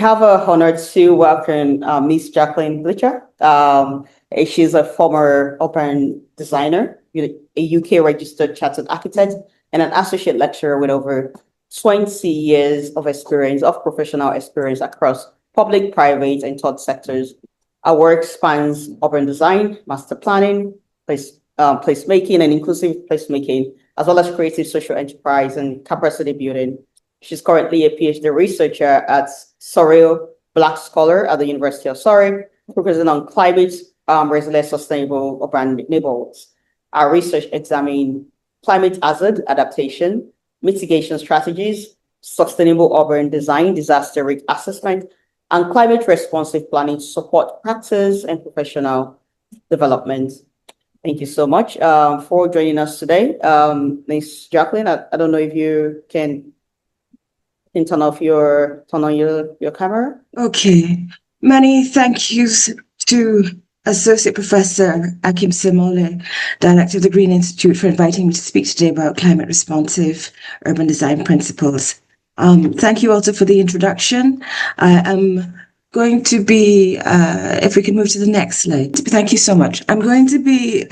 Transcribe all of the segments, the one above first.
have a honor to welcome Miss Jacqueline Bleicher. She's a former urban designer, a UK registered chartered architect, and an associate lecturer with over 20 years of professional experience across public, private, and third sectors. Our work spans urban design, master planning, placemaking, and inclusive placemaking, as well as creative social enterprise and capacity building. She's currently a PhD researcher at Surrey, Black Scholar at the University of Surrey, focusing on climate resilient sustainable urban neighborhoods. Our research examines climate hazard adaptation, mitigation strategies, sustainable urban design, disaster risk assessment, and climate responsive planning to support practice and professional development. Thank you so much for joining us today. Ms. Jacqueline, I don't know if you can turn on your camera. Okay. Many thank yous to Associate Professor Akim Simole, Director of the Green Institute, for inviting me to speak today about climate responsive urban design principles. Thank you also for the introduction. I am going to be, if we can move to the next slide. Thank you so much. I'm going to be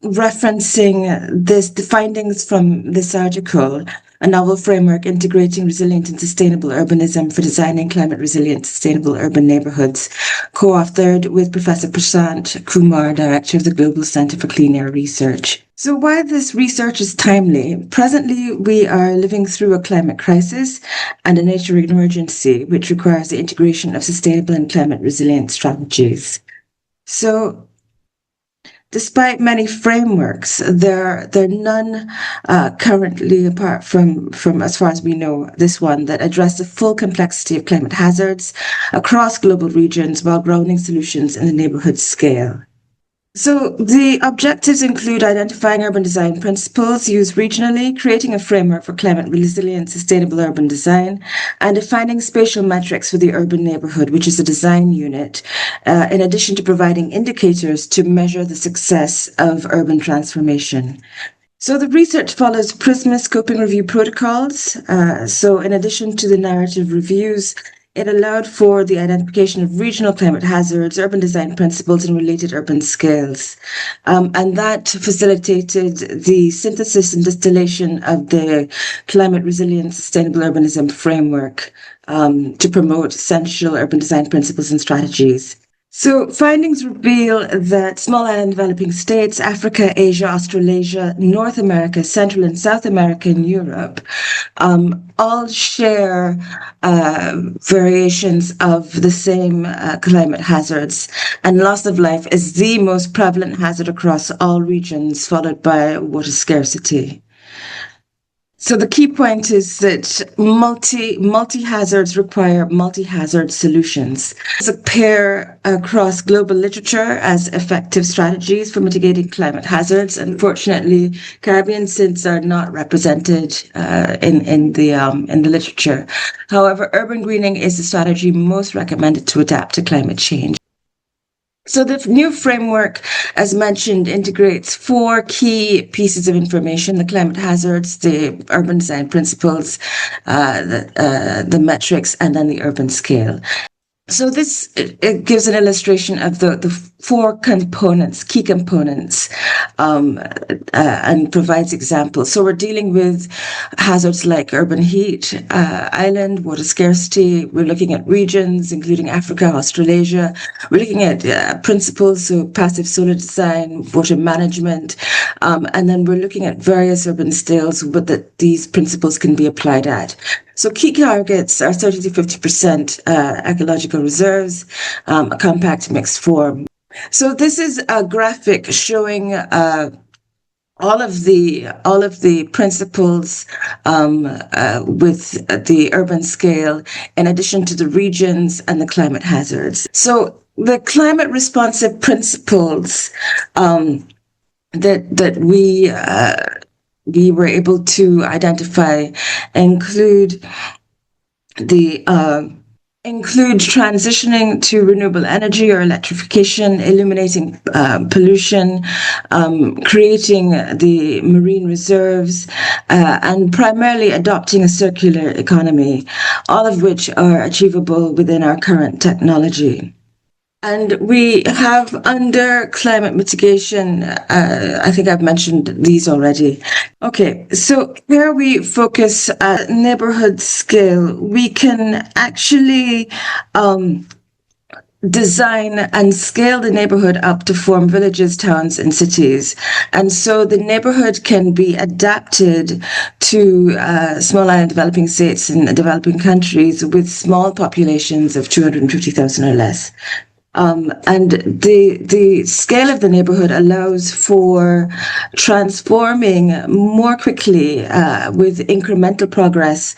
referencing the findings from this article, a novel framework integrating resilient and sustainable urbanism for designing climate resilient sustainable urban neighbourhoods, co-authored with Professor Prashant Kumar, Director of the Global Centre for Clean Air Research. So while this research is timely, presently we are living through a climate crisis and a nature emergency, which requires the integration of sustainable and climate resilient strategies. So despite many frameworks, there are none currently, apart from, as far as we know, this one, that address the full complexity of climate hazards across global regions while grounding solutions in the neighbourhood scale. So the objectives include identifying urban design principles used regionally, creating a framework for climate resilient, sustainable urban design, and defining spatial metrics for the urban neighborhood, which is a design unit, in addition to providing indicators to measure the success of urban transformation. So the research follows PRISMA scoping review protocols. So in addition to the narrative reviews, it allowed for the identification of regional climate hazards, urban design principles, and related urban scales. And that facilitated the synthesis and distillation of the climate resilient sustainable urbanism framework to promote essential urban design principles and strategies. So findings reveal that small island developing states, Africa, Asia, Australasia, North America, Central and South America, and Europe all share variations of the same climate hazards. And loss of life is the most prevalent hazard across all regions, followed by water scarcity. So the key point is that multi-hazards require multi-hazard solutions. It's a pair across global literature as effective strategies for mitigating climate hazards. Unfortunately, Caribbean SIDS are not represented in the literature. However, urban greening is the strategy most recommended to adapt to climate change. So the new framework, as mentioned, integrates 4 key pieces of information: the climate hazards, the urban design principles, the metrics, and then the urban scale. So this it gives an illustration of the 4 components, key components, and provides examples. So we're dealing with hazards like urban heat, island, water scarcity. We're looking at regions, including Africa, Australasia. We're looking at principles, so passive solar design, water management, and then we're looking at various urban scales that these principles can be applied at. So key targets are 30 to 50% ecological reserves, a compact mixed form. So this is a graphic showing all of the principles with the urban scale, in addition to the regions and the climate hazards. So the climate responsive principles that we were able to identify include the include transitioning to renewable energy or electrification, eliminating pollution, creating the marine reserves, and primarily adopting a circular economy, all of which are achievable within our current technology. And we have under climate mitigation, I think I've mentioned these already. Okay, so here we focus at neighborhood scale. We can actually design and scale the neighborhood up to form villages, towns, and cities. And so the neighborhood can be adapted to small island developing states and developing countries with small populations of 250,000 or less. And the scale of the neighborhood allows for transforming more quickly with incremental progress,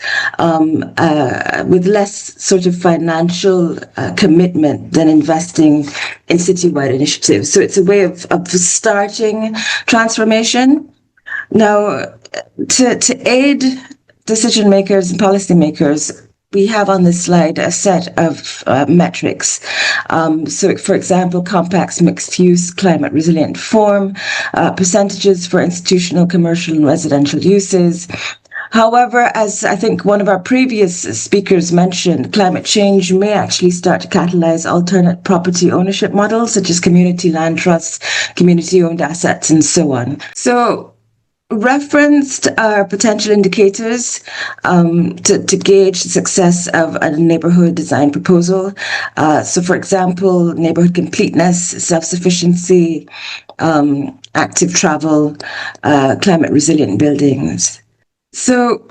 with less sort of financial commitment than investing in citywide initiatives. So it's a way of starting transformation. Now, to aid decision makers and policymakers, we have on this slide a set of metrics. So, for example, compacts, mixed use, climate resilient form, percentages for institutional, commercial, and residential uses. However, as I think one of our previous speakers mentioned, climate change may actually start to catalyze alternate property ownership models, such as community land trusts, community-owned assets, and so on. So, referenced are potential indicators to gauge the success of a neighborhood design proposal. So, for example, neighborhood completeness, self-sufficiency, active travel, climate resilient buildings. So,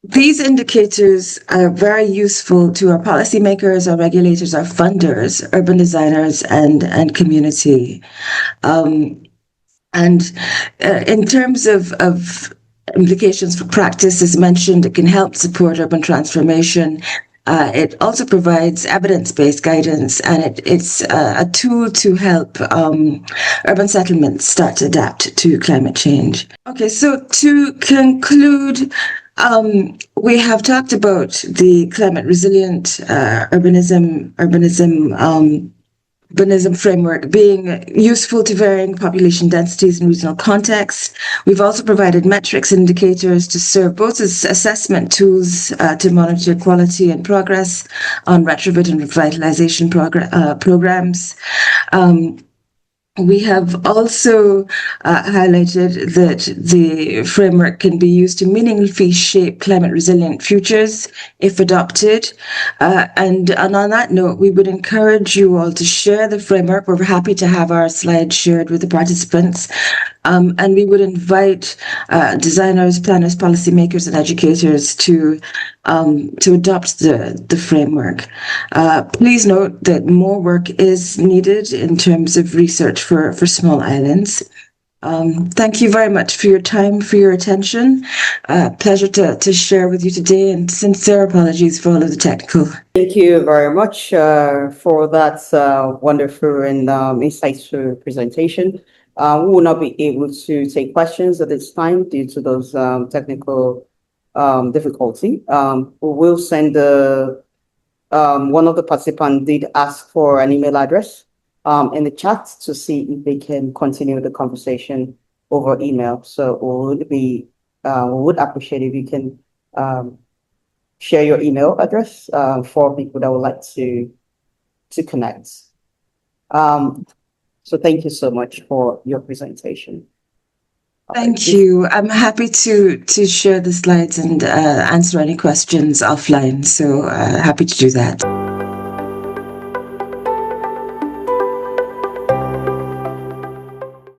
these indicators are very useful to our policymakers, our regulators, our funders, urban designers, and community. And in terms of implications for practice, as mentioned, it can help support urban transformation. It also provides evidence-based guidance, and it's a tool to help urban settlements start to adapt to climate change. Okay, so to conclude, we have talked about the climate resilient urbanism framework being useful to varying population densities and regional contexts. We've also provided metrics and indicators to serve both as assessment tools to monitor quality and progress on retrofit and revitalization programs. We have also highlighted that the framework can be used to meaningfully shape climate resilient futures if adopted. And on that note, we would encourage you all to share the framework. We're happy to have our slides shared with the participants. And we would invite designers, planners, policymakers, and educators to adopt the framework. Please note that more work is needed in terms of research for small islands. Thank you very much for your time, for your attention. Pleasure to share with you today, and sincere apologies for all of the technical. Thank you very much for that wonderful and insightful presentation. We will not be able to take questions at this time due to those technical difficulty. We will send one of the participants did ask for an email address in the chat to see if they can continue the conversation over email. So we would appreciate if you can share your email address for people that would like to connect. So thank you so much for your presentation. Thank you. I'm happy to share the slides and answer any questions offline. So happy to do that.